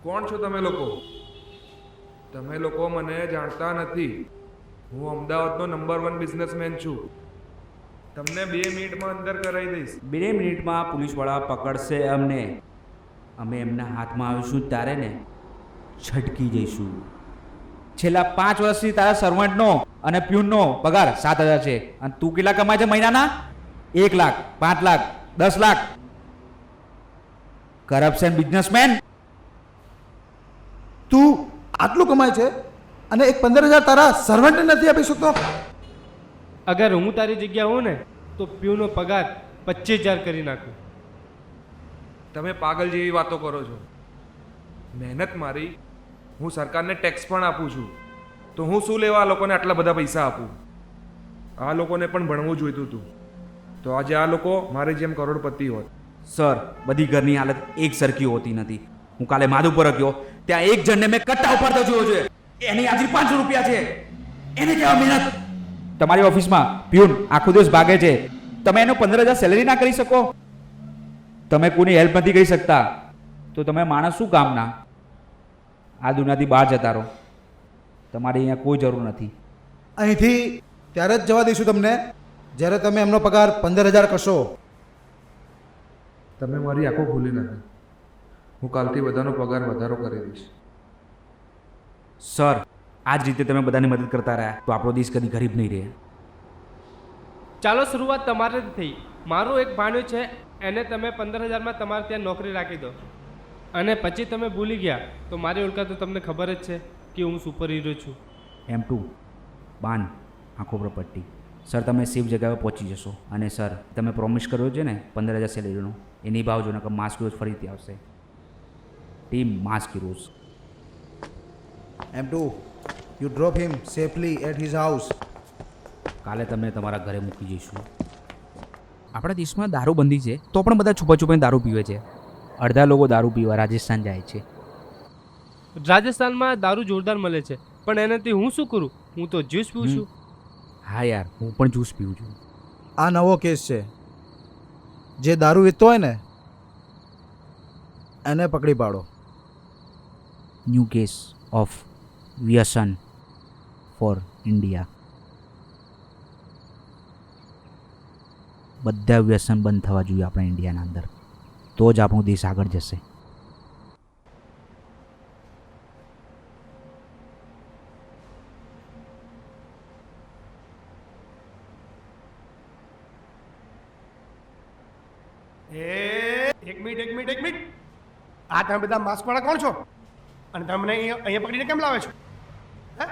કોણ છો તમે લોકો? તમે લોકો મને જાણતા નથી. હું અમદાવાદનો નંબર 1 બિઝનેસમેન છું. તમને 2 મિનિટમાં અંદર કરાવી દઈશ. 2 મિનિટમાં પોલીસવાળા પકડશે અમને. અમે એમના હાથમાં આવીશું ત્યારે ને છટકી જઈશું. છેલ્લા 5 વર્ષથી તારા સર્વન્ટનો અને પ્યુનનો પગાર 7,000 છે. અને તું કેટલા કમાય છે મહિનાના? 1 લાખ, 5 લાખ, 10 લાખ. Corruption businessman. તું આટલું કમાય છે અને એક 15,000 તારા સર્વન્ટને નથી આપી શકતો? અગર હું તારી જગ્યા હોઉં ને તો પ્યુનો પગાર 25,000 કરી નાખું. તમે પાગલ જેવી વાતો કરો છો. મહેનત મારી, હું સરકારને ટેક્સ પણ આપું છું. તો હું શું લેવા આ લોકોને આટલા બધા પૈસા આપું? આ લોકોને પણ ભણવું જોઈતું હતું. તો આજે આ લોકો મારી જેમ કરોડપતિ હોત. સર, બધી ઘરની હાલત એક સરખી હોતી નથી. હું કાલે માધુપુર ગયો, ત્યાં એક જણને મેં કટ્ટા ઉપાડતો જોયો છે. એની હાજરી 500 રૂપિયા છે. એને કેવા મહેનત. તમારી ઓફિસમાં પ્યુન આખો દિવસ ભાગે છે. તમે એનો 15,000 સેલેરી ના કરી શકો? તમે કોઈની હેલ્પ નથી કરી શકતા તો તમે માણસ શું કામના? આ દુનિયાથી બહાર જતા રહો. તમારી અહીંયા કોઈ જરૂર નથી. અહીંથી ત્યારે જ જવા દઈશું તમને જ્યારે તમે એમનો પગાર 15,000 કરશો. તમે મારી આંખો ખુલી નથી. હું કાલથી બધાનો પગાર વધારો કરી દઈશ. સર, આ જ રીતે તમે બધાની મદદ કરતા રહ્યા તો આપણો દેશ કદી ગરીબ નહીં રહે. ચાલો, શરૂઆત તમારે જ થઈ. મારો એક ભાણ્યો છે, એને તમે 15,000માં તમારે ત્યાં નોકરી રાખી દો. અને પછી તમે ભૂલી ગયા તો મારી ઓળખાણ તો તમને ખબર જ છે કે હું સુપર હીરો છું. M2 બાન આંખો પર પટ્ટી. સર, તમે સેફ જગ્યાએ પહોંચી જશો. અને સર, તમે પ્રોમિસ કર્યો છે ને 15,000 સેલેરીનો, એ નિભાવજો, નકર માસ્ક હીરોઝ ફરીથી આવશે. Team mask heroes. M2, you drop him safely at his house. કાલે તમને તમારા ઘરે મૂકી જઈશું. આપણા દેશમાં દારૂબંધી છે તો પણ બધા છુપા છુપાઈને દારૂ પીવે છે. અડધા લોકો દારૂ પીવા રાજસ્થાન જાય છે. રાજસ્થાનમાં દારૂ જોરદાર મળે છે, પણ એનાથી હું શું કરું? હું તો જ્યુસ પીઉં છું. હા યાર, હું પણ જ્યુસ પીઉં છું. આ નવો કેસ છે. જે દારૂ વેચતો હોય ને એને પકડી પાડો. ન્યૂ કેસ ઓફ વ્યસન ફોર ઇન્ડિયા. બધા વ્યસન બંધ થવા જોઈએ આપણા ઇન્ડિયાના અંદર, તો જ આપણો દેશ આગળ જશે. એક મિનિટ. આ તમે બધા માસ્કવાળા કોણ છો? અને તમે મને અહીંયા પકડીને કેમ લાવે છો? હે?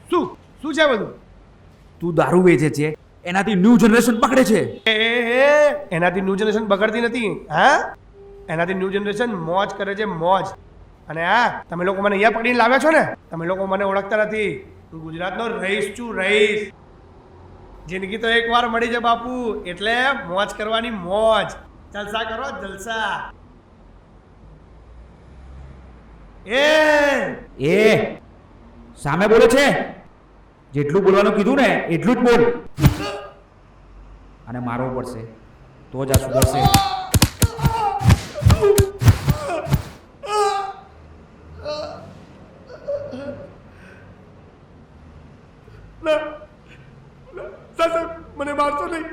શું છે બધું? તું દારૂ વેચે છે, એનાથી ન્યૂ જનરેશન પકડે છે. એનાથી ન્યૂ જનરેશન બગડતી નથી. હા, એનાથી ન્યૂ જનરેશન મોજ કરે છે, મોજ. અને હા, તમે લોકો મને અહીંયા પકડીને લાવ્યા છો ને, તમે લોકો મને ઓળખતા નથી. હું ગુજરાતનો રહીશ છું, રહીશ. જિંદગી તો એકવાર મળી છે બાપુ, એટલે મોજ કરવાની મોજ. જલસા કરો, જલસા. એ સામે બોલે છે. જેટલું બોલવાનું કીધું ને એટલું જ બોલ. અને મારવો પડશે તો જ આ સુધરશે. સાહેબ, મને મારતો નહીં.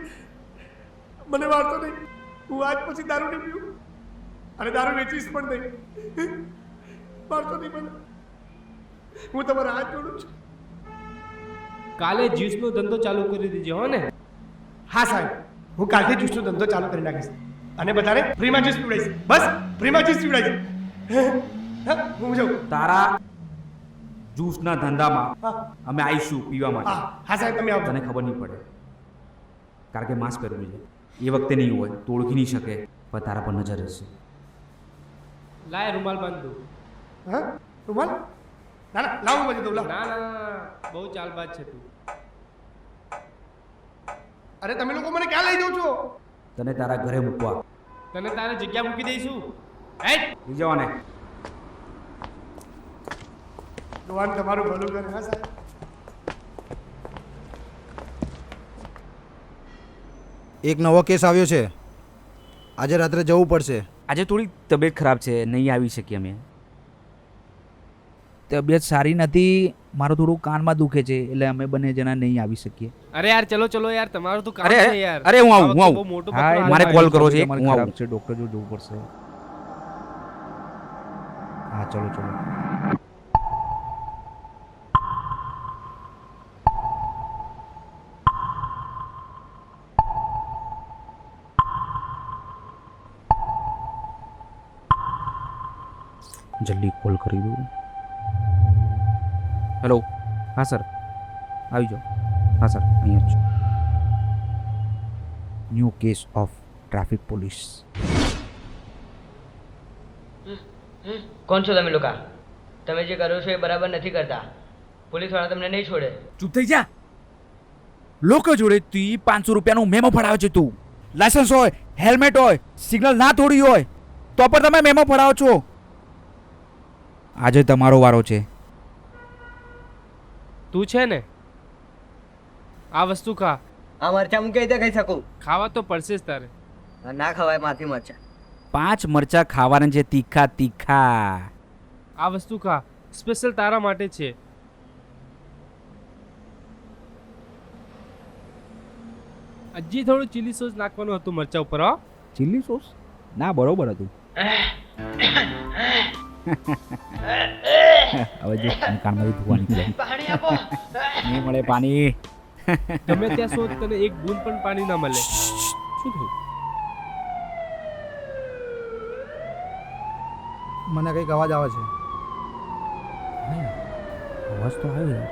હું આજ પછી દારૂ નહીં પીવું અને દારૂ વેચીશ પણ નહીં. મારતો નહીં મને. હું તમારા હાથ જોડું છું. કાલે જ્યુસનો ધંધો ચાલુ કરી દેજો, હો ને? હા સાહેબ, હું કાલથી જ્યુસનો ધંધો ચાલુ કરી નાખીશ અને બધાને ફ્રીમાં જ્યુસ પીવડાવીશ. બસ ફ્રીમાં જ્યુસ પીવડાવીશ. હું જાઉં. તારા જ્યુસના ધંધામાં હા અમે આવીશું પીવા માટે. હા સાહેબ, તમે આવો. તને ખબર નહીં પડે કારણ કે માસ્ક પહેરવું છે. એ વખતે નહીં હોય તો ઓળખી નહીં શકે, પણ તારા પર નજર રહેશે. લાય, રૂમાલ બાંધ દો. હા, રૂમાલ? ના, લાવ હું બાંધી દઉં. લાવ. ના, બહુ ચાલબાજ છે તું. અરે તમે લોકો મને ક્યાં લઈ જાઓ છો? તને તારા ઘરે મૂકવા તને તારે જગ્યા મૂકી દઈશું. હેટ! લઈ જવાને. ભગવાન તમારું ભલું કરે. હા સાહેબ. એક નવો કેસ આવ્યો છે. આજે રાત્રે જવું પડશે. આજે થોડી તબિયત ખરાબ છે, નહીં આવી શકીએ અમે. તબિયત સારી નથી, મારું થોડું કાનમાં દુખે છે, એટલે અમે બંને જણા નહીં આવી શકીએ. અરે યાર ચલો ચલો યાર, તમારું તો કામ અરે છે યાર. અરે હું આવું, આ હું વખતે આવું. બહુ મોટું હા, પકડો મારે હાલ કોલ ભાઈ. કરવો છે, તમારી હું ખરાબ આવું. છે, ડૉક્ટર જો જવું પડશે. હા ચલો ચલો. જલ્દી કોલ કરી દઉં. હેલો. હા સર, આવી જાઓ. હા સર, અહીંયા જ. New case of traffic police. કોણ છો તમે લોકો? તમે જે કરો છો એ બરાબર નથી કરતા. પોલીસવાળા તમને નહીં છોડે. ચૂપ થઈ જા. લોકો જોડે તું 500 રૂપિયાનું મેમો ફડાવે છે તું. લાયસન્સ હોય, હેલ્મેટ હોય, સિગ્નલ ના તોડી હોય તો પણ તમે મેમો ફડાવો છો. આજે તમારો વારો છે. તું છે ને, આ વસ્તુ ખા. આ મરચા હું કેવી રીતે ખાઈ શકું? ખાવા તો પડશે જ તારે. ના ખવાય માથી મરચા. 5 મરચા ખાવાના છે, તીખા તીખા. આ વસ્તુ ખા, સ્પેશિયલ તારા માટે છે. હજી થોડું ચીલી સોસ નાખવાનું હતું મરચા ઉપર. હો ચીલી સોસ ના, બરોબર હતું. હવે જો કાનમાંથી ધુવા નીકળે. પાણી આપો. નહીં મળે પાણી. ગમે ત્યાં શોધ, તને એક બૂંદ પણ પાણી ના મળે. શું થયું? મને કંઈક અવાજ આવે છે. અવાજ તો આવ્યો યાર.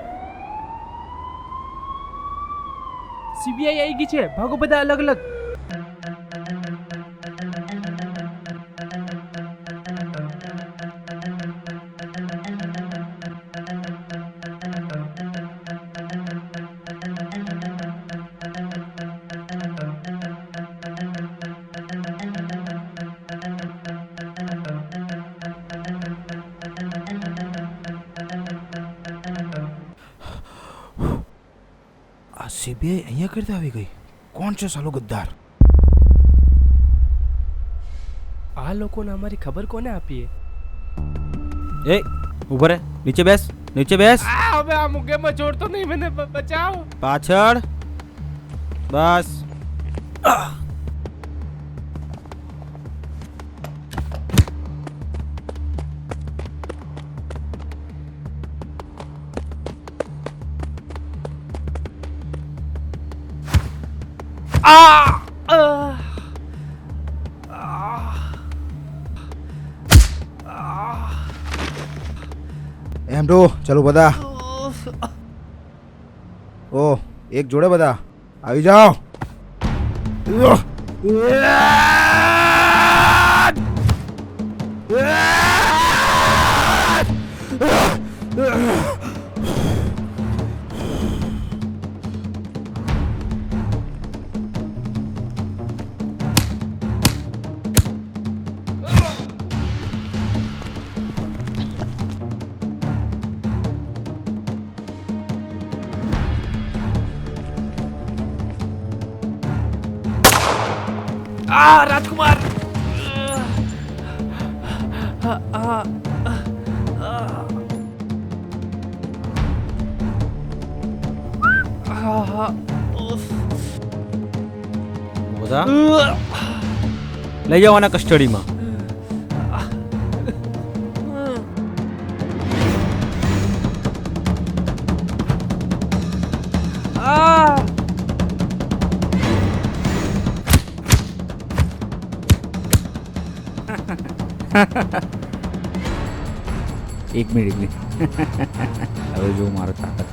સીબીઆઈ આવી ગઈ છે, ભાગો બધા અલગ અલગ. આ સીબીઆઈ અહીંયા કરતા આવી ગઈ. કોણ છે સાલો ગદ્દાર? આ લોકોને અમારી ખબર કોને આપીએ? એ ઉભો રે, નીચે બેસ, નીચે બેસ. હવે આ મુકેમાં છોડતો નહીં, મને બચાવ. પાછળ બસ. એમ તો ચલો બધા. ઓ એક જોડે બધા આવી જાઓ. રાજકુમાર. બધા લઈ જવાના કસ્ટડીમાં. એક મિનિટ. હવે જો મારો તાકાત.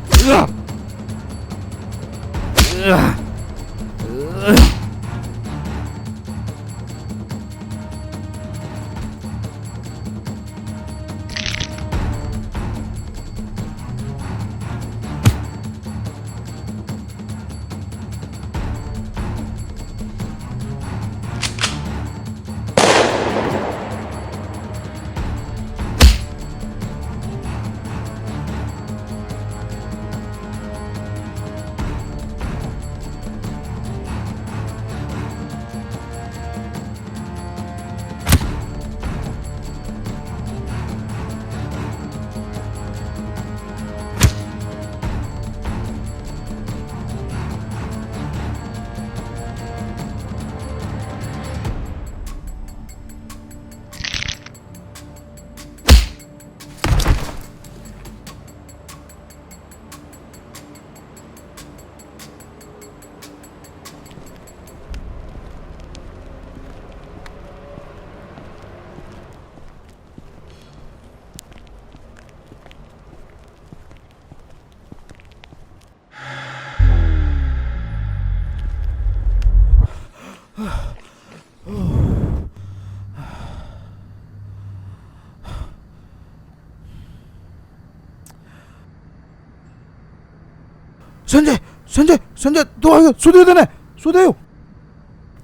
સંજય સંજય સંજય તું આવ્યો, શું થયું તને, શું થયું?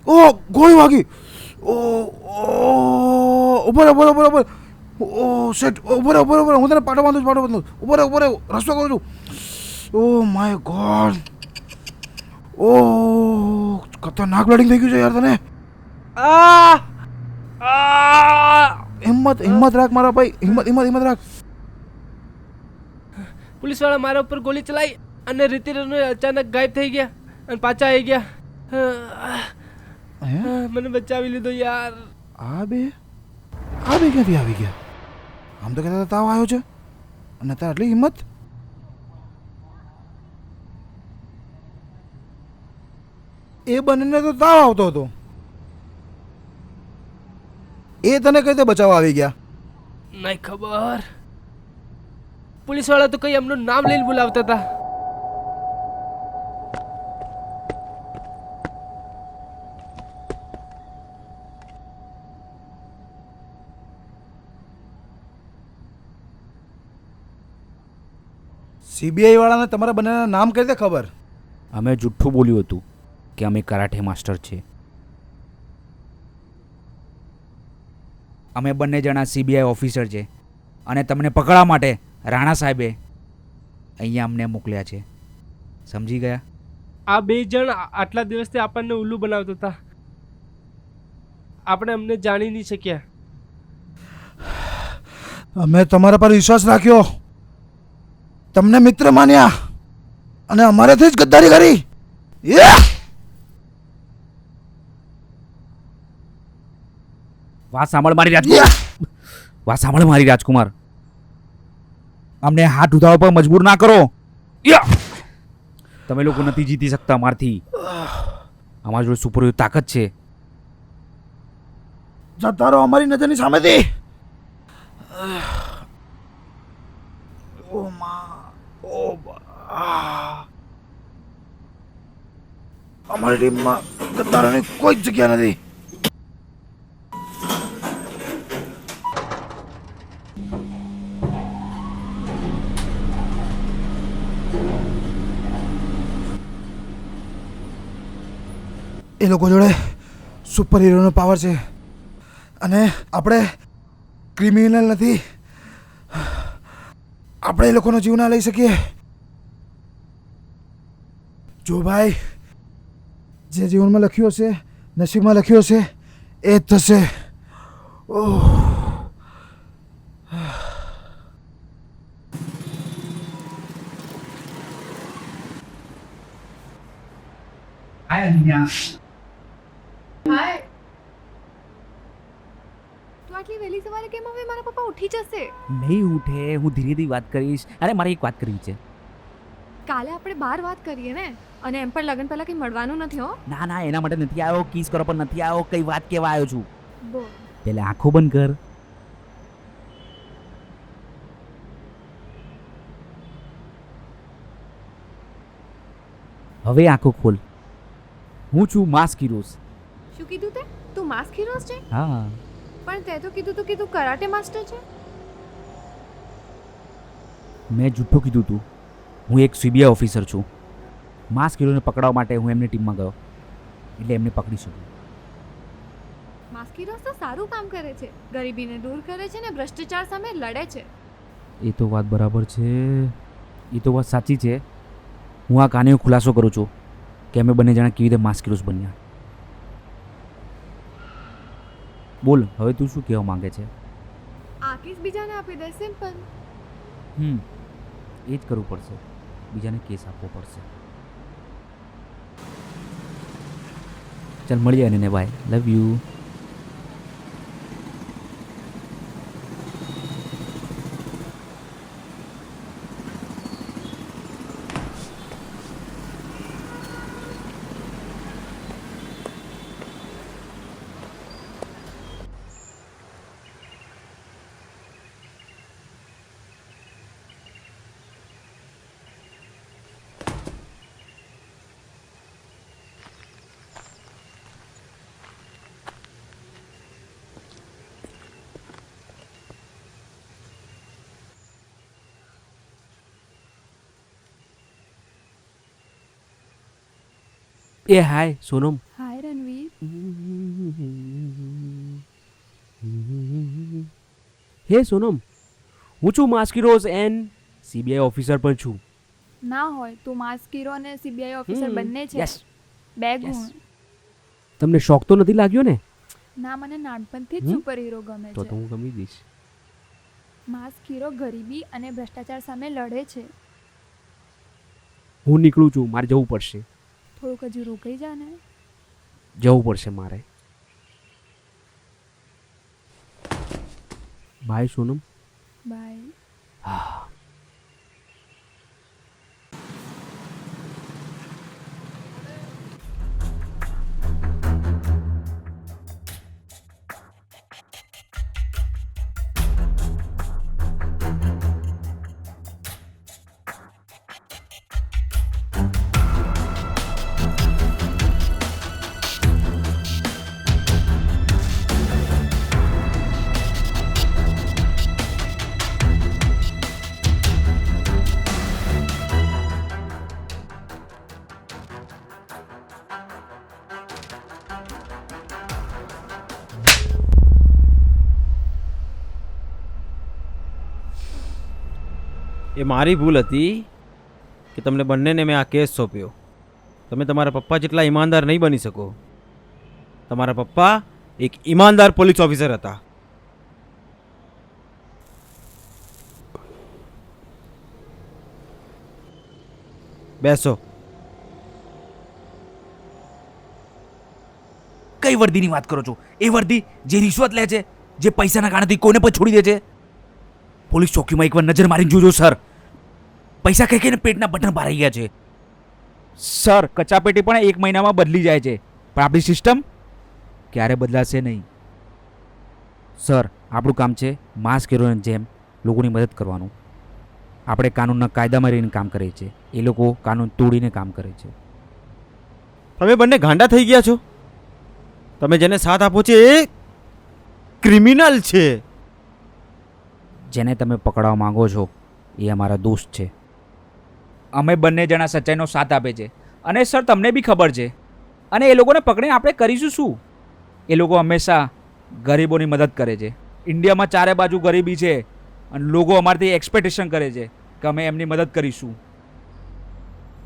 ઓ ગોળી વાગી. ઓ ઉપર ઉપર ઉપર ઉપર. ઓ શેટ, ઉપર ઉપર ઉપર. હું તને પાટો બાંધું છું, પાટો બાંધું છું. ઉપર ઉપર રસ્તો કરું છું. Oh my God. ઓ ખતરનાક બ્લીડિંગ થઈ ગયું છે યાર તને. હિંમત હિંમત રાખ મારા ભાઈ, હિંમત હિંમત હિંમત રાખ. પોલીસવાળા મારા ઉપર ગોળી ચલાવી અને રીતિરનો અચાનક ગાયબ થઈ ગયા અને પાછા આવી ગયા. હે? મને બચાવી લીધો યાર. આ બે ક્યાંથી આવી ગયા? આમ તો કહેતા તાવ આવ્યો છે અને તાર આટલી હિંમત. એ બંનેને તો તાવ આવતો હતો, એ તને કઈ રીતે બચાવવા આવી ગયા? નહીં ખબર. પોલીસવાળા તો કઈ એમનું નામ લઈને બોલાવતા હતા. સીબીઆઈ વાળાને તમારા બંનેના નામ કઈ રીતે ખબર? અમે જુઠ્ઠું બોલ્યું હતું કે અમે કરાઠે માસ્ટર છે. અમે બંને જણા સીબીઆઈ ઓફિસર છે અને તમને પકડવા માટે રાણા સાહેબે અહીંયા અમને મોકલ્યા છે. સમજી ગયા? આ બે જણ આટલા દિવસથી આપણને ઉલ્લુ બનાવતા હતા. આપણે અમને જાણી નહીં શક્યા. અમે તમારા પર વિશ્વાસ રાખ્યો, તમને મિત્ર માન્યા અને અમારેથી જ ગદ્દારી કરી. વાત સાંભળ મારી રાજકુમાર, વાત સાંભળ મારી રાજકુમાર. અમને હાથ ઉઠાવવા પર મજબૂર ના કરો. તમે લોકો નથી જીતી શકતા અમારથી. અમારી જોડે સુપર તાકાત છે. જતા રહો અમારી નજરની સામેથી. ઓ માં, ઓ અમારી ટીમમાં ગદ્દારોની કોઈ જ જગ્યા નથી. એ લોકો જોડે સુપર હીરોનો પાવર છે અને આપણે ક્રિમિનલ નથી. આપણે એ લોકોનો જીવ ના લઈ શકીએ. જો ભાઈ, જે જીવનમાં લખ્યું હશે, નસીબમાં લખ્યું હશે, એ જ થશે. ઓહ, હાય. તું આટલી વહેલી સવારે કેમ? હવે મારા પપ્પા ઉઠી જશે. નહીં ઉઠે, હું ધીરે ધીરે વાત કરીશ. અરે મારે એક વાત કરવી છે. કાલે આપણે બહાર વાત કરીએ ને, અને એમ પણ લગન પહેલા કંઈ મળવાનું નથી હો. ના ના, એના માટે નથી આવ્યો. કિસ કરો પણ નથી આવ્યો. કઈ વાત કહેવા આવ્યો છું. બોલ. પેલા આંખો બંધ કર. હવે આંખો ખોલ. હું છું માસ્ક હીરોઝ. શું કીધું તે? તું માસ્ક હીરોઝ છે? હા, પણ તે તો કીધું તું કે તું કરાટે માસ્ટર છે. મેં જૂઠું કીધું તું. હું એક સીબીઆઈ ઓફિસર છું. માસ્ક હીરોને પકડવા માટે હું એમની ટીમમાં ગયો, એટલે એમને પકડી શકું. માસ્ક હીરોઝ તો સારું કામ કરે છે, ગરીબીને દૂર કરે છે ને ભ્રષ્ટાચાર સામે લડે છે. એ તો વાત બરાબર છે, એ તો વાત સાચી છે. હું આ કહાનીનો ખુલાસો કરું છું કે અમે બંને જણા કેવી રીતે માસ્ક હીરોઝ બન્યા. બોલ, હવે તું શું કહેવા માંગે છે? આ કેસ બીજાને આપી દે, સિમ્પલ. એ જ કરવું પડશે. બીજાને કેસ આપવો પડશે. ચાલ મળીએ અને બાય. Love you. એ hi Sonam. Hi Ranveer. Hey Sonam, હું છું માસ્કીરોઝ એન્ડ સીબીઆઈ ઓફિસર પણ છું. ના હોય તું માસ્ક હીરો અને સીબીઆઈ ઓફિસર બંને છે. યસ. બે ગુણ. તમને શોખ તો નથી લાગ્યો ને? ના, મને નાનપણથી જ સુપર હીરો ગમે તો છે. હું ગમી દઈશ. માસ્ક હીરો ગરીબી અને ભ્રષ્ટાચાર સામે લડે છે. હું નીકળું છું, મારે જવું પડશે. થોડુંક હજુ રોકાઈ જા ને. જવું પડશે મારે. બાય સોનમ. બાય. એ મારી ભૂલ હતી કે તમને બંનેને મેં આ કેસ સોંપ્યો. તમે તમારા પપ્પા જેટલા ઈમાનદાર નહીં બની શકો. તમારા પપ્પા એક ઈમાનદાર પોલીસ ઓફિસર હતા. બેસો. કઈ વર્દીની વાત કરો છો? એ વર્દી જે રિશ્વત લે છે, જે પૈસાના કારણથી કોઈને પણ છોડી દે છે. પોલીસ ચોકીમાં એકવાર નજર મારીને જોજો સર. પૈસા કઈ કઈને પેટના બટન ભરાઈ ગયા છે. સર, કચાપેટી પણ 1 મહિનામાં બદલી જાય છે, પણ આપણી સિસ્ટમ ક્યારે બદલાશે નહીં. સર, આપણું કામ છે માસ્ક હીરોની જેમ લોકોની મદદ કરવાનું. આપણે કાનૂનના કાયદામાં રહીને કામ કરીએ છીએ, એ લોકો કાનૂન તોડીને કામ કરે છે. તમે બંને ગાંડા થઈ ગયા છો. તમે જેને સાથ આપો છો એ ક્રિમિનલ છે. જેને તમે પકડવા માંગો છો એ અમારા દોસ્ત છે. અમે બંને જણા સચ્ચાઈનો સાથ આપે છે, અને સર તમને બી ખબર છે. અને એ લોકોને પકડીને આપણે કરીશું શું? એ લોકો હંમેશા ગરીબોની મદદ કરે છે. ઇન્ડિયામાં ચારે બાજુ ગરીબી છે, અને લોકો અમારાથી એક્સપેક્ટેશન કરે છે કે અમે એમની મદદ કરીશું.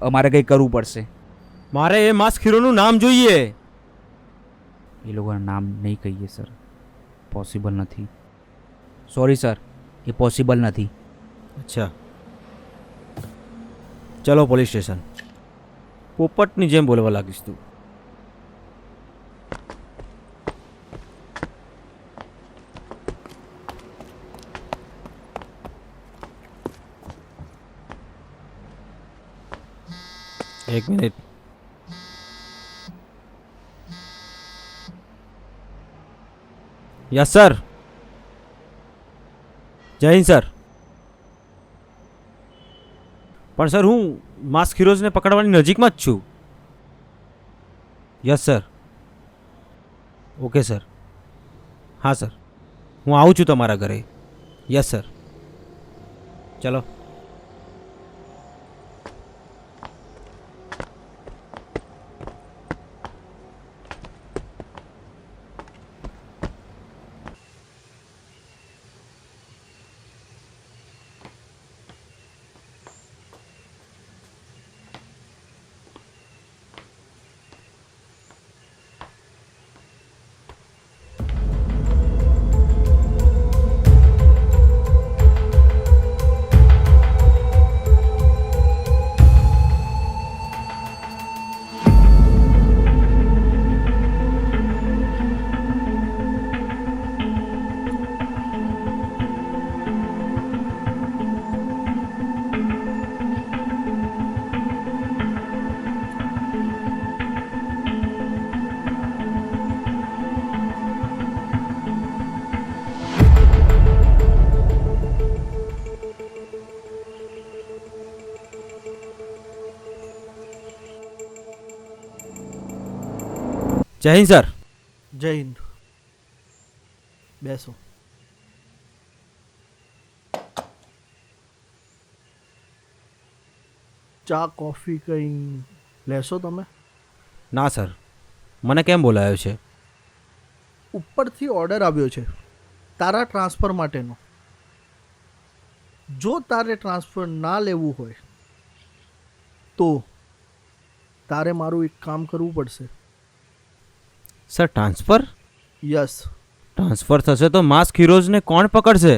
અમારે કંઈ કરવું પડશે. મારે એ માસ્ક હીરોનું નામ જોઈએ. એ લોકોના નામ નહીં કહીએ સર, પોસિબલ નથી. સોરી સર, એ પોસિબલ નથી. અચ્છા, ચલો પોલીસ સ્ટેશન. પોપટની જેમ બોલવા લાગીશ તું. એક મિનિટ. Yes sir. જય હિન્દ સર. પણ સર હું માસ્ક હીરોઝને પકડવાની નજીકમાં જ છું. Yes sir. Okay sir. હા સર, હું આવું છું તમારા ઘરે. Yes sir. ચલો. જય હિન્દ સર. જય હિન્દ. બેસો. ચા કોફી કંઈ લેશો તમે? ના સર, મને કેમ બોલાયો છે? ઉપરથી ઓર્ડર આવ્યો છે તારા ટ્રાન્સફર માટેનો. જો તારે ટ્રાન્સફર ના લેવું હોય તો તારે મારું એક કામ કરવું પડશે. Sir, transfer? યસ. ટ્રાન્સફર થશે તો માસ્ક હીરોઝને કોણ પકડશે?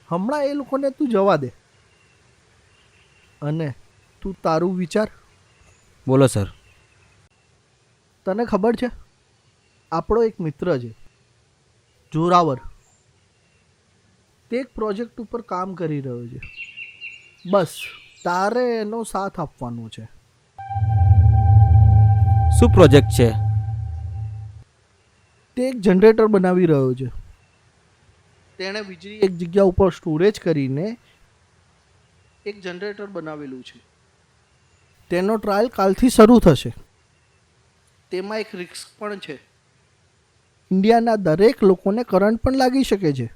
હમણાં એ લોકોને તું જવા દે અને તું તારું વિચાર. બોલો સર. તને ખબર છે આપણો એક મિત્ર છે જોરાવર, તે એક પ્રોજેક્ટ ઉપર કામ કરી રહ્યો છે. બસ તારે એનો સાથ આપવાનો છે. શું પ્રોજેક્ટ છે? તે એક જનરેટર બનાવી રહ્યો છે. તેણે વીજળી એક જગ્યા ઉપર સ્ટોરેજ કરીને એક જનરેટર બનાવેલું છે. તેનો ટ્રાયલ કાલથી શરૂ થશે. તેમાં એક રિસ્ક પણ છે. ઇન્ડિયાના દરેક લોકોને કરંટ પણ લાગી શકે છે.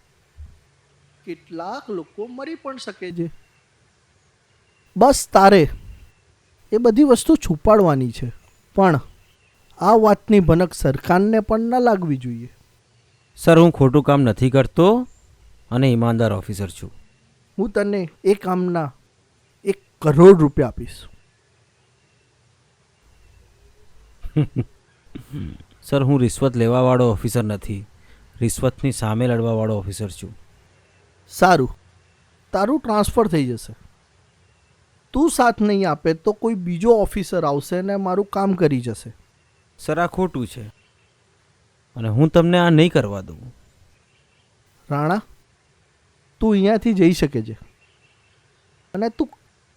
કેટલાક લોકો મરી પણ શકે છે. બસ તારે એ બધી વસ્તુ છુપાડવાની છે, પણ આ વાતની ભનક સરકારને પણ ન લાગવી જોઈએ. સર, હું ખોટું કામ નથી કરતો અને ઈમાનદાર ઓફિસર છું. હું તને એ કામના 1 કરોડ રૂપિયા આપીશ. સર, હું રિશ્વત લેવાવાળો ઓફિસર નથી, રિશ્વતની સામે લડવાવાળો ઓફિસર છું. સારું, તારું ટ્રાન્સફર થઈ જશે. તું સાથ નહીં આપે તો કોઈ બીજો ઓફિસર આવશે ને મારું કામ કરી જશે. સર, આ ખોટું છે અને હું તમને આ નહીં કરવા દઉં. રાણા, તું અહીંયાથી જઈ શકે છે અને તું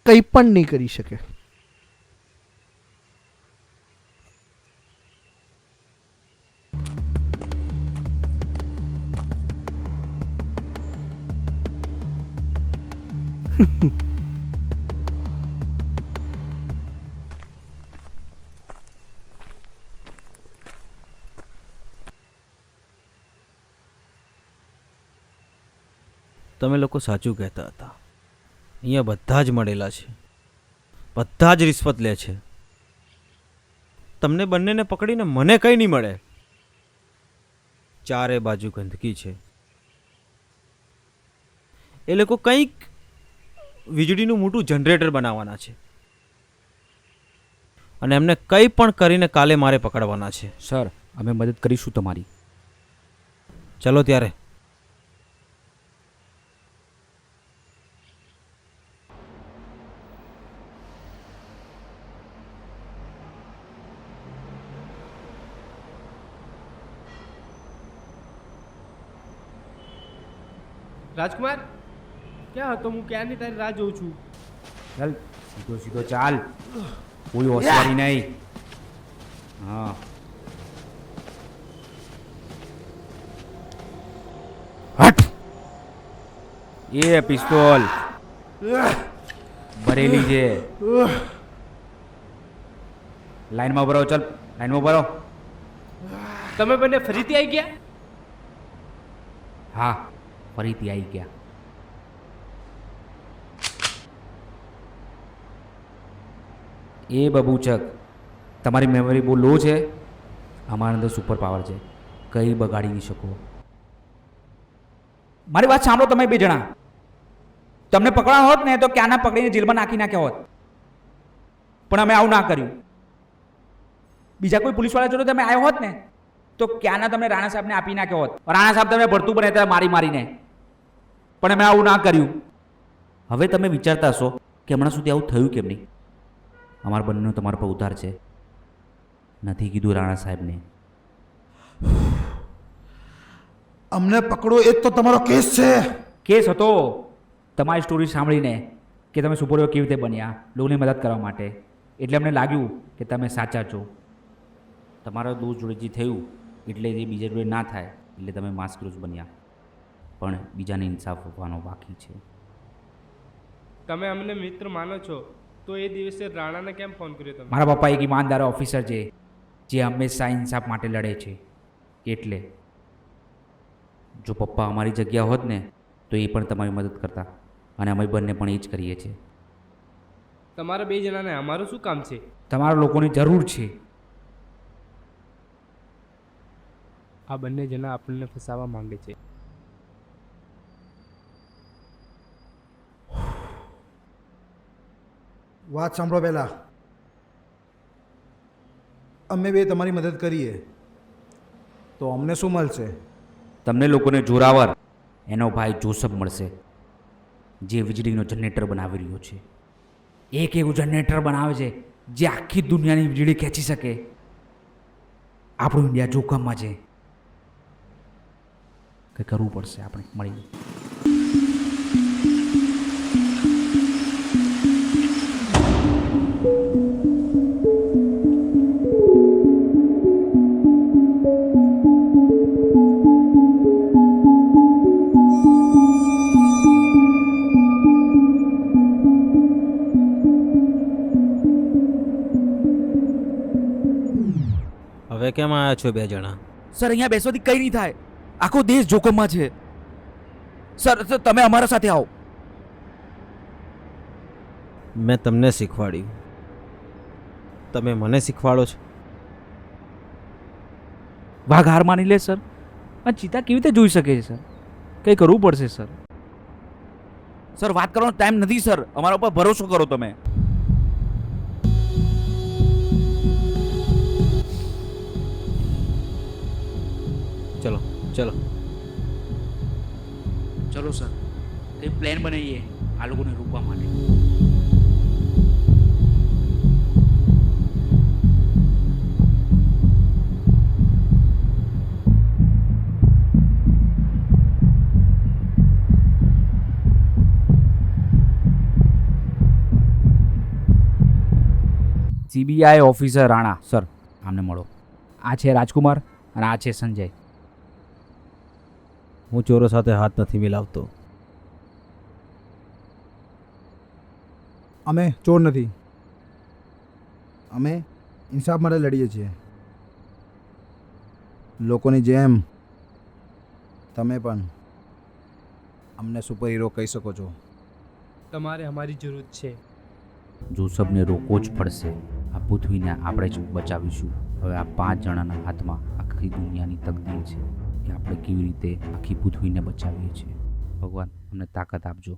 કંઈ પણ નહીં કરી શકે. તમે લોકો સાચું કહેતા હતા. અહીંયા બધા જ મળેલા છે, બધા જ રિશ્વત લે છે. તમને બંનેને પકડીને મને કંઈ નહીં મળે. ચારે બાજુ ગંદકી છે. એ લોકો કંઈક વીજળીનું મોટું જનરેટર બનાવવાના છે અને એમને કંઈ પણ કરીને કાલે મારે પકડવાના છે. સર, અમે મદદ કરીશું તમારી. ચલો ત્યારે. રાજકુમાર, ક્યાં હતો? હું ક્યારની તારી રાહ જોઉં છું. ચાલ, સીધો સીધો ચાલ, કોઈ હોશિયારી નહીં. હા, હટ. એ પિસ્તોલ ભરેલી છે. લાઈનમાં ઉભો રહો. ચાલ, લાઈનમાં ઉભો રહો. તમે બંને ફરીથી આવી ગયા? હા, ફરીથી આવી ગયા. એ બબૂચક, તમારી મેમરી બહુ લો છે. અમારા અંદર સુપર પાવર છે, કંઈ બગાડી નહીં શકો. મારી વાત સાંભળો તમે બે જણા. તમને પકડવા હોત ને તો ક્યાંના પકડીને જેલમાં નાખી નાખ્યા હોત, પણ અમે આવું ના કર્યું. બીજા કોઈ પોલીસવાળા જોડે તમે આવ્યો હોત ને તો ક્યાંના તમને રાણા સાહેબને આપી નાખ્યો હોત. રાણા સાહેબ તમને ભરતું બનાવતા મારી મારીને, પણ અમે આવું ના કર્યું. હવે તમે વિચારતા હશો કે હમણાં સુધી આવું થયું કેમ નહીં. અમારા બંનેનો તમારા પર ઉધાર છે. નથી કીધું રાણા સાહેબને. અમને પકડો એ જ તો તમારો કેસ છે. કેસ હતો તમારી સ્ટોરી સાંભળીને કે તમે સુપરહીરો કેવી રીતે બન્યા લોકોની મદદ કરવા માટે, એટલે અમને લાગ્યું કે તમે સાચા છો. તમારા દોસ્ત જોડે જે થયું એટલે જે બીજા જોડે ના થાય એટલે તમે માસ્ક હીરોઝ બન્યા. પણ બીજાને ઇન્સાફ આપવાનો બાકી છે. તમે અમને મિત્ર માનો છો તો એ દિવસે રાણાને કેમ ફોન કર્યો તમે? મારા પપ્પા એક ઈમાનદાર ઓફિસર છે જે હંમેશા ઇન્સાફ માટે લડે છે. એટલે જો પપ્પા અમારી જગ્યા હોત ને તો એ પણ તમારી મદદ કરતા, અને અમે બંને પણ એ જ કરીએ છીએ. તમારા બે જણાને અમારું શું કામ છે? તમારા લોકોની જરૂર છે. આ બંને જણા આપણને ફસાવવા માંગે છે. વાત સાંભળો પહેલાં. અમે બે તમારી મદદ કરીએ તો અમને શું મળશે? તમને લોકોને જોરાવર એનો ભાઈ જોસફ મળશે, જે વીજળીનો જનરેટર બનાવી રહ્યો છે. એક એવું જનરેટર બનાવે છે જે આખી દુનિયાની વીજળી ખેંચી શકે. આપણું ઇન્ડિયા જોખમમાં છે. કંઈ કરવું પડશે આપણે મળીને. હવે કેમ આવ્યા છો બે જણા? સર, અહીંયા બેસવાથી કંઈ નહીં થાય. આખો દેશ જોખમમાં છે. સર, તમે અમારા સાથે આવો. મેં તમને શીખવાડ્યું, તમે મને શીખવાડો છો? વાઘ હાર માની લે સર. આ ચિતા કેવી રીતે જોઈ શકે છે સર? કંઈ કરવું પડશે સર. સર, વાત કરવાનો ટાઈમ નથી સર. અમારા ઉપર ભરોસો કરો તમે. ચલો ચલો. ચલો સર, કંઈ પ્લાન બનાવીએ આ લોકોને રોકવા માટે. સીબીઆઈ ઓફિસર રાણા સર, આમને મળો. આ છે રાજકુમાર અને આ છે સંજય. હું ચોરો સાથે હાથ નથી મિલાવતો. અમે ચોર નથી. અમે ઇન્સાફ માટે લડીએ છીએ. લોકોની જેમ તમે પણ અમને સુપર હીરો કહી શકો છો. તમારે અમારી જરૂર છે. જોસફને રોકવો જ પડશે. આ પૃથ્વીને આપણે જ બચાવીશું. હવે આ 5 જણાના હાથમાં આખી દુનિયાની તકદીર છે કે આપણે કેવી રીતે આખી પૃથ્વીને બચાવીએ છીએ. ભગવાન અમને તાકાત આપજો.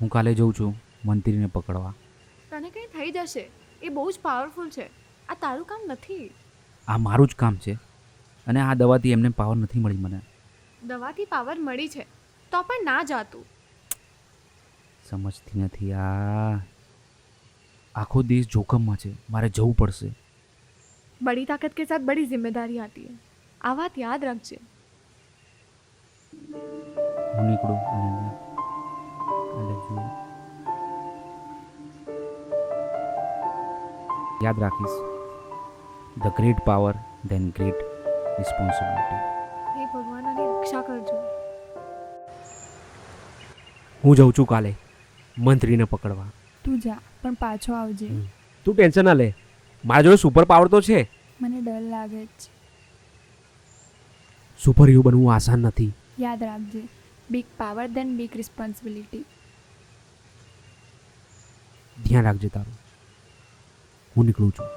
હું કાલે જઉં છું મંત્રીને પકડવા. તને કંઈ થઈ જશે. એ બહુ જ પાવરફુલ છે. આ તારું કામ નથી. આ મારું જ કામ છે અને આ દવાથી એમને પાવર નથી મળી મને. દવાથી પાવર મળી છે તો પણ ના જાતું. સમજતી નથી. આ આખો દેશ જોખમમાં છે. મારે જવું પડશે. બડી તાकत के साथ बड़ी जिम्मेदारी आती है. આ વાત યાદ રાખજે. હું નીકળું. Ananya, I love you. યાદ રાખીશ. The great power then great responsibility. હે ભગવાન, આની રક્ષા કરજો. હું જઉં છું કાલે મંત્રીને પકડવા. તું જા, પણ પાછો આવજે. તું ટેન્શન ના લે, મારા જોડે સુપર પાવર તો છે. મને ડર લાગે છે. સુપર હીરો બનવું આસાન નથી. યાદ રાખજે, બિગ પાવર દેન બિગ રિસ્પોન્સિબિલિટી. ધ્યાન રાખજે તારું. હું નીકળું છું.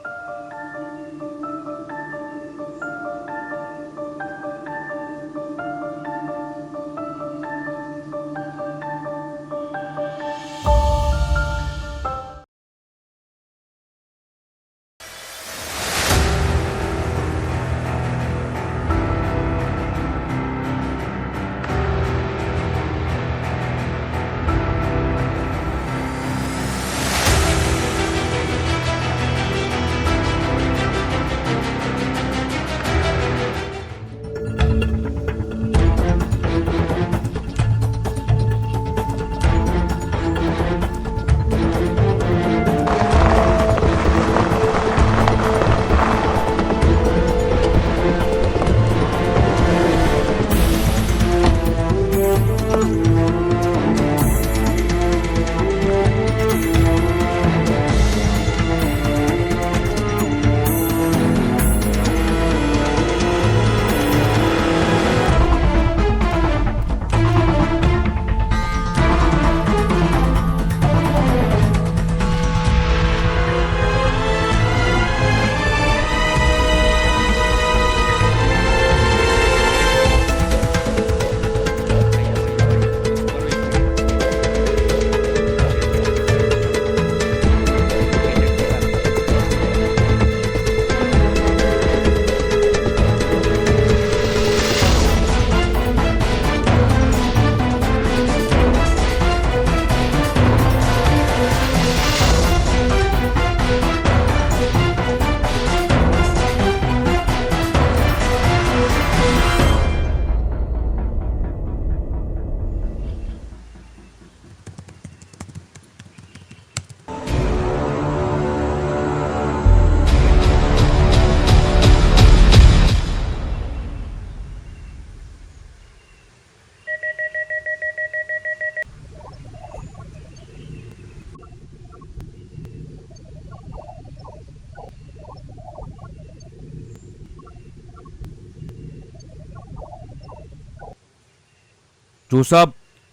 જોસફ,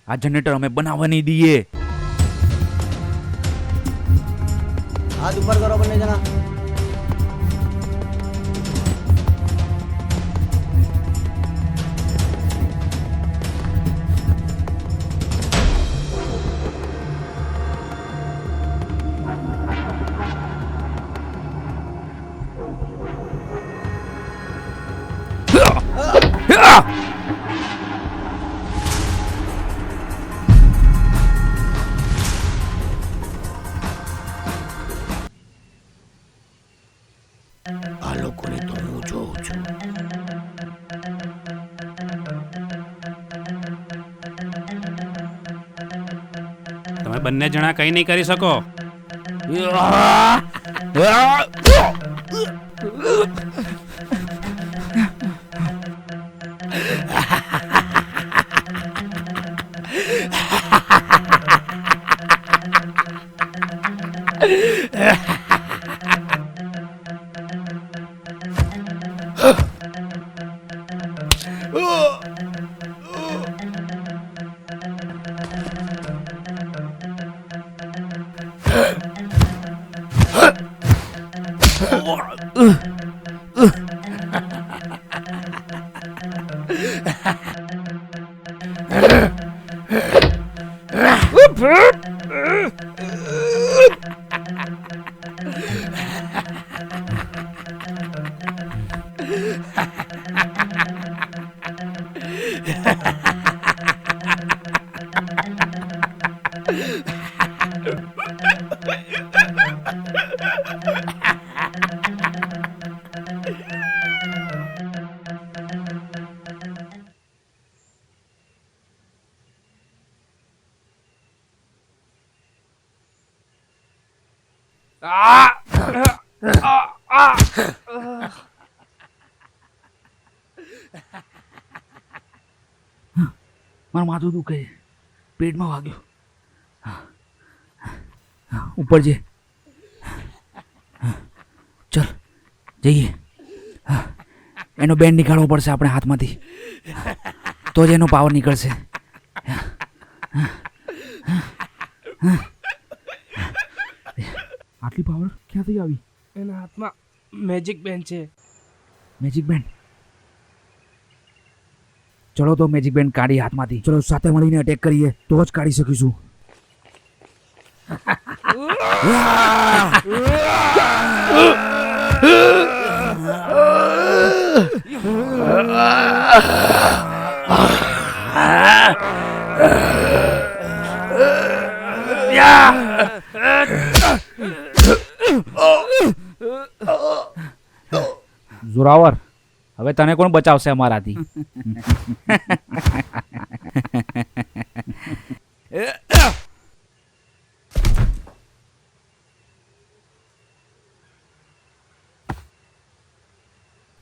આ જનરેટર અમે બનાવવા નહીં દઈએ. હાથ ઉપર કરો બંને જણા. આ લોકોને તો હું જોઉં છું. તમે બંને જણા કંઈ નહીં કરી શકો. મારું માથું દુખે, પેટમાં વાગ્યું. ઉપર જે ચલ જઈએ. એનો બેન્ડ નીકાળવો પડશે આપણે હાથમાંથી, તો જ એનો પાવર નીકળશે. આટલી પાવર ક્યાંથી આવી? એના હાથમાં મેજિક બેન્ડ છે. Magic band? ચલો તો મેજિક બેન્ડ કાઢી હાથમાંથી. ચલો સાથે મળીને અટેક કરીએ તો જ કાઢી શકીશું. જોરાવર, હવે તને કોણ બચાવશે અમારાથી?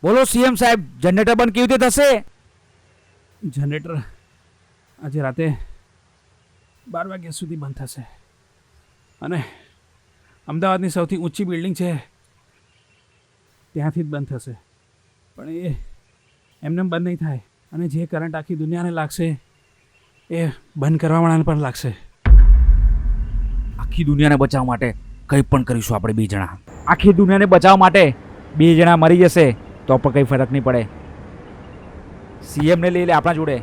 બોલો સીએમ સાહેબ, જનરેટર બંધ કેવી રીતે થશે? જનરેટર આજે રાતે 12 વાગ્યા સુધી બંધ થશે અને અમદાવાદની સૌથી ઊંચી બિલ્ડિંગ છે ત્યાંથી જ બંધ થશે. પણ એ એમને બંધ નહીં થાય અને જે કરંટ આખી દુનિયાને લાગશે એ બંધ કરવાવાળાને પણ લાગશે. આખી દુનિયાને બચાવવા માટે કંઈ પણ કરીશું આપણે 2 જણા. આખી દુનિયાને બચાવવા માટે 2 જણા મરી જશે તો પણ કંઈ ફરક નહીં પડે. સીએમને લઈ લે આપણા જોડે.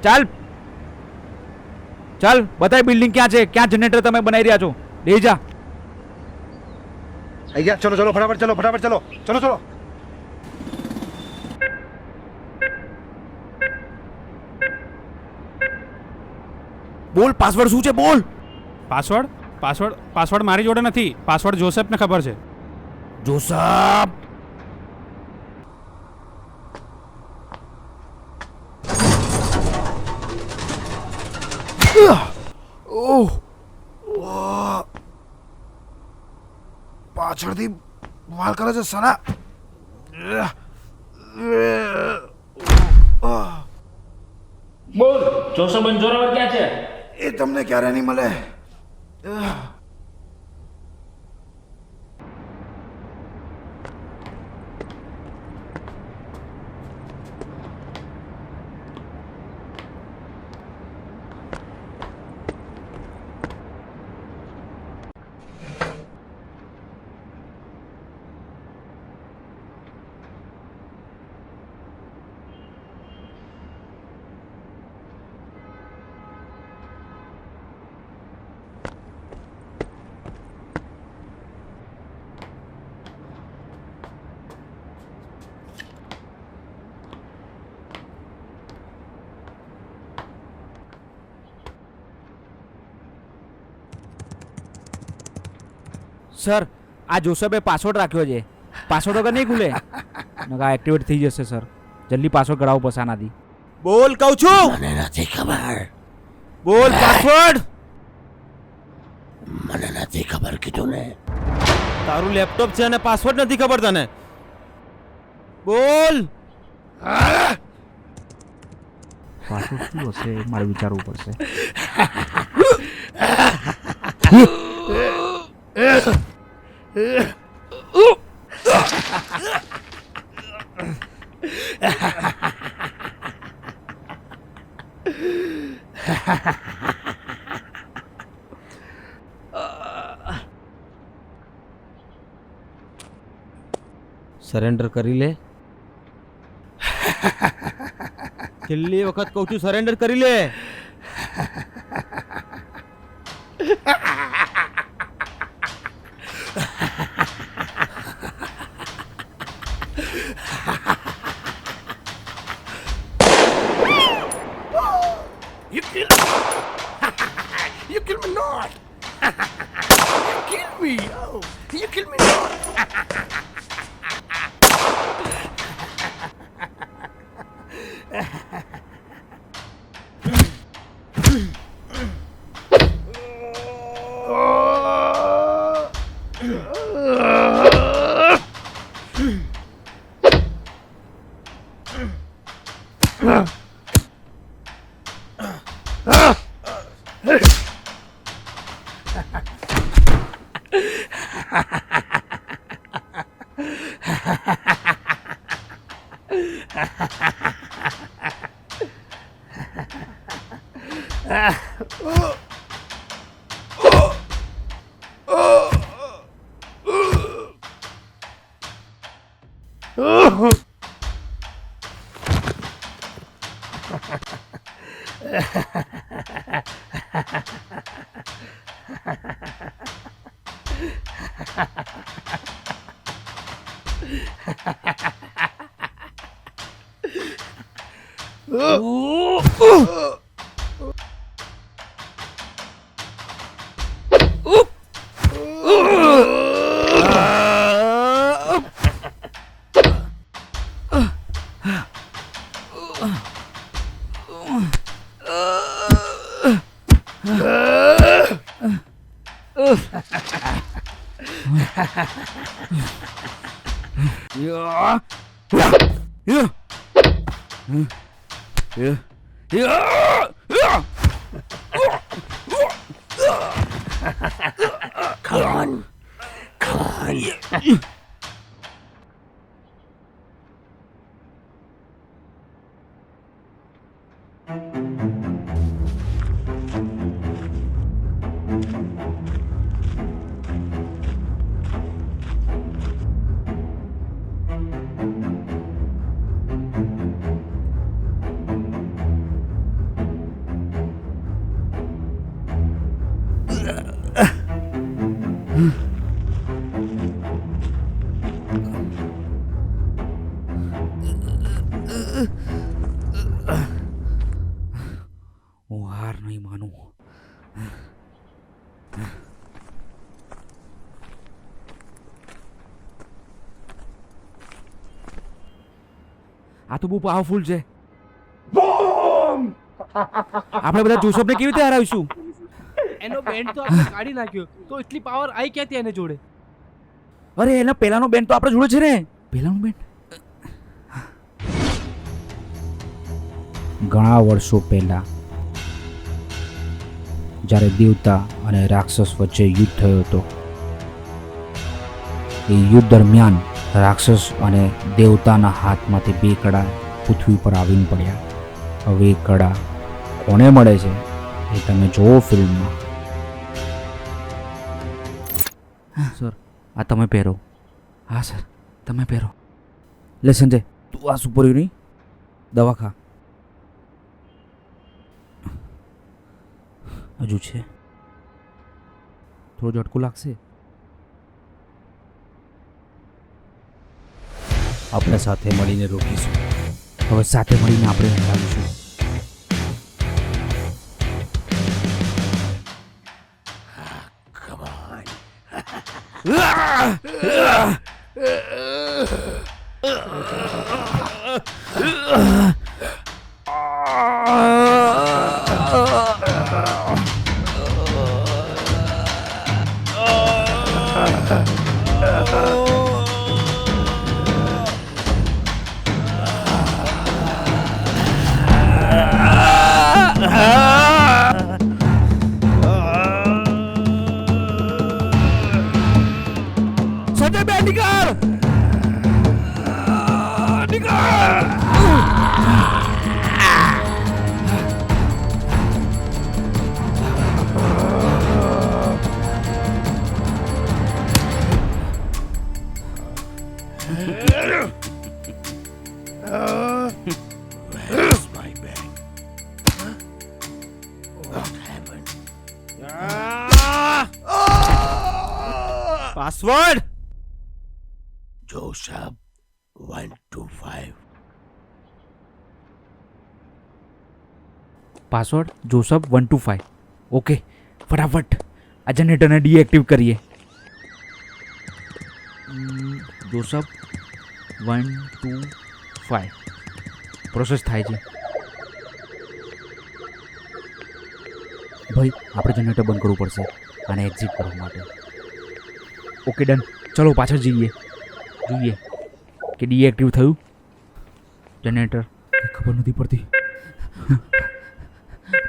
ચાલ ચાલ, બતાય બિલ્ડિંગ ક્યાં છે, ક્યાં જનરેટર તમે બનાવી રહ્યા છો. લઈ જા. અહીંયા ચલો ચલો ફટાફટ ચલો ફટાફટ ચલો ચલો ચલો. બોલ, પાસવર્ડ શું છે? બોલ. પાસવર્ડ પાસવર્ડ પાસવર્ડ મારી જોડે નથી. પાસવર્ડ જોસેફને ખબર છે. જોસફ, પાછળથી વાલ કરે છે સના. બોલ, જોસફ અને જોરાવર ક્યાં છે? એ તમને ક્યારે નહીં મળે. સર આ જોસફે પાસવર્ડ રાખ્યો છે. પાસવર્ડ વગર નહીં ખુલે. નકા એક્ટિવેટ થઈ જશે સર. જલ્દી પાસવર્ડ કરાવો પસાનાથી. બોલ કહું છું. મને નથી ખબર. બોલ પાસવર્ડ. મને નથી ખબર કીધું ને. તારું લેપટોપ છે અને પાસવર્ડ નથી ખબર તને. બોલ. પાસવર્ડ શું હશે મારે વિચારવું પડશે. સરેન્ડર કરી લે. છેલ્લી વખત કહું છું સરેન્ડર કરી લે. You kill me not. You kill me. Oh, you kill me not. Come on. Come on. હું હાર નહીં માનું. આ તો બહુ પાવરફુલ છે. આપણે બધા જોસફને કેવી રીતે હરાવીશું? એનો બેન્ડ તો આપણે કાઢી નાખ્યો તો એટલી પાવર આવી ક્યાંથી એને જોડે? અરે એના પહેલાનો બેન્ડ તો આપણા જોડે છે ને. પહેલાનો બેન્ડ ઘણા વર્ષો પહેલા જ્યારે દેવતા અને રાક્ષસ વચ્ચે યુદ્ધ થયો હતો, એ યુદ્ધ દરમિયાન રાક્ષસ અને દેવતાના હાથમાંથી બે કડા પૃથ્વી પર આવીને પડ્યા. હવે એ કડા કોને મળે છે એ તમે જોવો ફિલ્મમાં. સર આ તમે પહેરો. હા સર તમે પહેરો. લે સંજય તું આ સુપર નહીં દવા ખા. હજુ છે થોડો ઝટકો લાગશે. આપણે સાથે મળીને રોકીશું. હવે સાથે મળીને આપણે હરાવીશું. Come on. સંજય બેન નીકળ password Joseph 125. Password Joseph 125. Okay, ફટાફટ આ જનરેટરને ડીએક્ટિવ કરીએ. જોસફ 125 પ્રોસેસ થાય છે. ભાઈ આપણે જનરેટર બંધ કરવું પડશે આને એક્ઝિટ કરવા માટે. ઓકે ડન, ચલો પાછળ જઈએ, જોઈએ કે ડીએક્ટિવ થયું જનરેટર. ખબર નથી પડતી.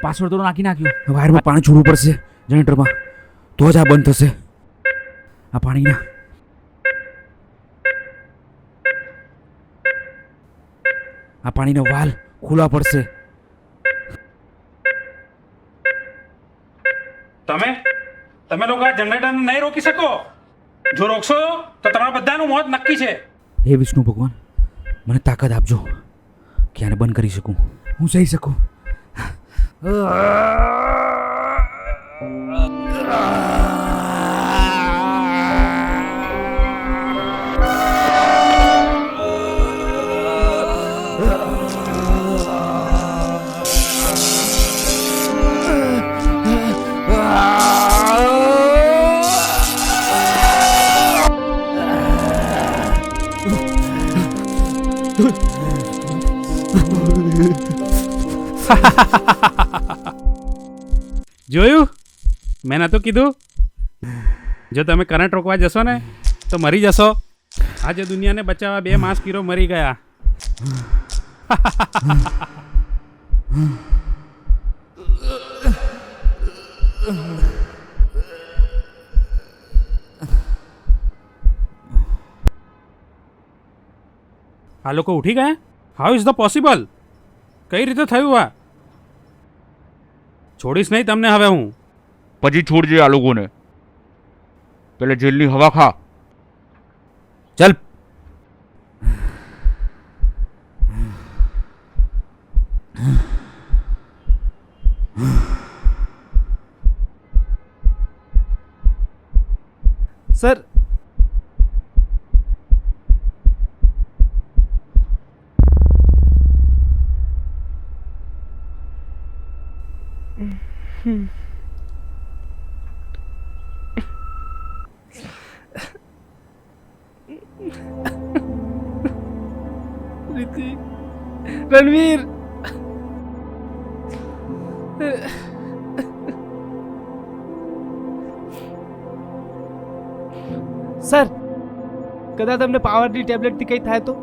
પાસવર્ડ તો નાખી નાખ્યો. વાયરમાં પાણી છોડવું પડશે જનરેટરમાં, તો જ આ બંધ થશે. આ પાણીના વાલ ખુલ્લા પડશે. તમે લોકો આ જનરેટરને નહીં રોકી શકો. જો રોકશો તો તમારા બધાનું મોત નક્કી છે. હે વિષ્ણુ ભગવાન, મને તાકાત આપજો કે આને બંધ કરી શકું, હું સહી શકું. જોયું, મેં નહોતું કીધું? જો તમે કરંટ રોકવા જશો ને તો મરી જશો. આજે દુનિયાને બચાવવા 2 માસ્ક હીરો મરી ગયા. આ લોકો ઉઠી ગયા? How is the possible? કઈ રીતે થયું આ? છોડીશ નહીં તમને હવે હું. પછી છોડજે આ લોકોને, પેલે જેલની હવા ખા. ચાલ. સર, ऋतिक, रणवीर, સર કદાચ તમને પાવરની ટેબ્લેટથી કંઈ થાય તો?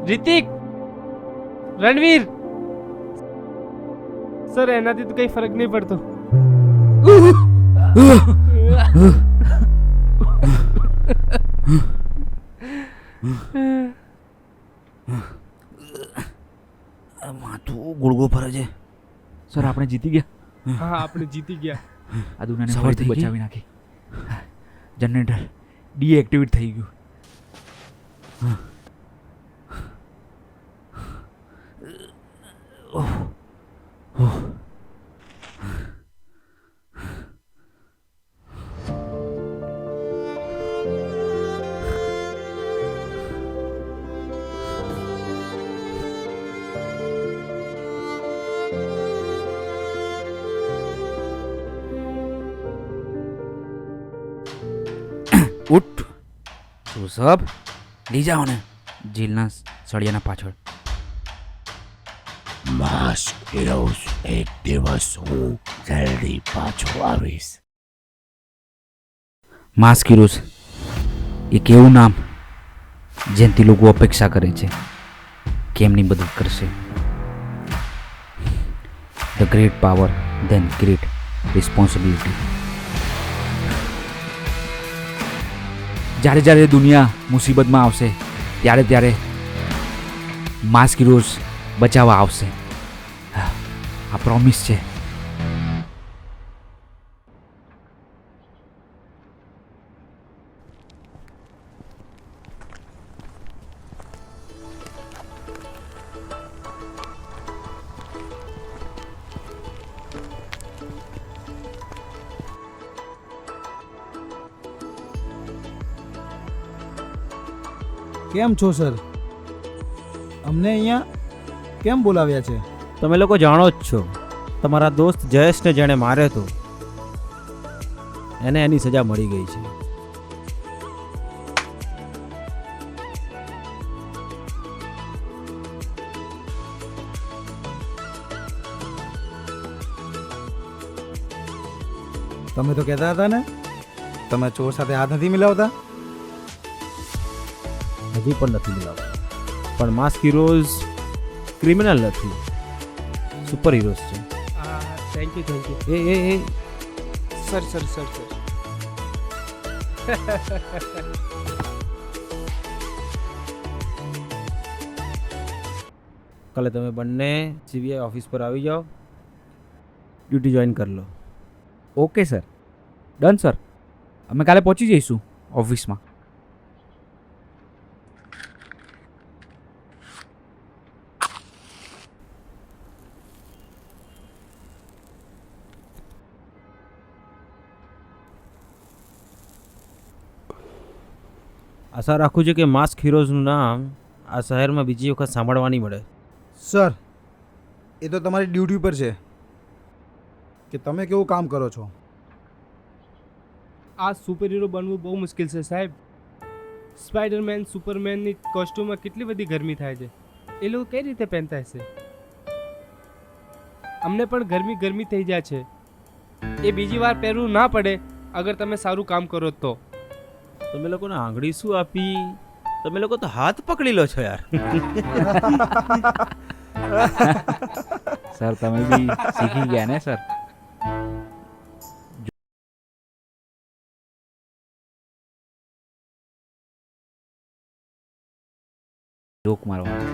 ऋतिक, रणवीर, સર એનાથી તો કંઈ ફરક નહીં પડતો. માથું ગુળગુળ ફરે છે. સર આપણે જીતી ગયા. હા, આપણે જીતી ગયા. આ દુનિયાને ફરીથી બચાવી નાખી. જનરેટર ડીએક્ટિવેટ થઈ ગયું. ઉઠ જોસફ, લઈ જાઓ ને જેલના સળિયાના પાછળ. માસ્ક હીરોઝ, એક દિવસ હું જલ્દી પાછો આવીશ. માસ્ક હીરોઝ એક એવું નામ જેનાથી લોકો અપેક્ષા કરે છે કે એમની મદદ કરશે. The great power then great responsibility. જ્યારે જ્યારે દુનિયા મુસીબતમાં આવશે ત્યારે ત્યારે માસ્ક હીરોઝ બચાવવા આવશે. આ પ્રોમિસ છે. કેમ છો સર? અમને અહીંયા કેમ બોલાવ્યા છે? તમે લોકો જાણો જ છો, તમારા દોસ્ત જયેશને જેણે માર્યો હતો એને એની સજા મળી ગઈ છે. તમે તો કહેતા હતા ને તમે ચોર સાથે હાથ નથી મિલાવતા. હજી પણ નથી મિલાવતા, પણ માસ્ક હીરોઝ ક્રિમિનલ નથી, સુપર હીરોઝ છે. Thank you A sir sir sir sir કાલે તમે બંને સીબીઆઈ ઓફિસ પર આવી જાઓ, ડ્યુટી જોઈન કરી લો. Okay sir, done sir. અમે કાલે પહોંચી જઈશું ઓફિસમાં. આશા રાખું છું કે માસ્ક હીરોઝનું નામ આ શહેરમાં બીજી વખત સાંભળવા નહીં મળે. સર એ તો તમારી ડ્યુટી પર છે કે તમે કેવું કામ કરો છો. આ સુપર હીરો બનવું બહુ મુશ્કેલ છે સાહેબ. સ્પાઈડરમેન, સુપરમેનની કોસ્ટ્યુમમાં કેટલી બધી ગરમી થાય છે, એ લોકો કઈ રીતે પહેરતા હશે? અમને પણ ગરમી ગરમી થઈ જાય છે. એ બીજી વાર પહેરવું ના પડે અગર તમે સારું કામ કરો તો. તમે લોકોને આંગળી શું આપી? તમે લોકો તો હાથ પકડી લો છો યાર. સર તમે બી શીખી ગયા ને સર. જોક મારવાનું.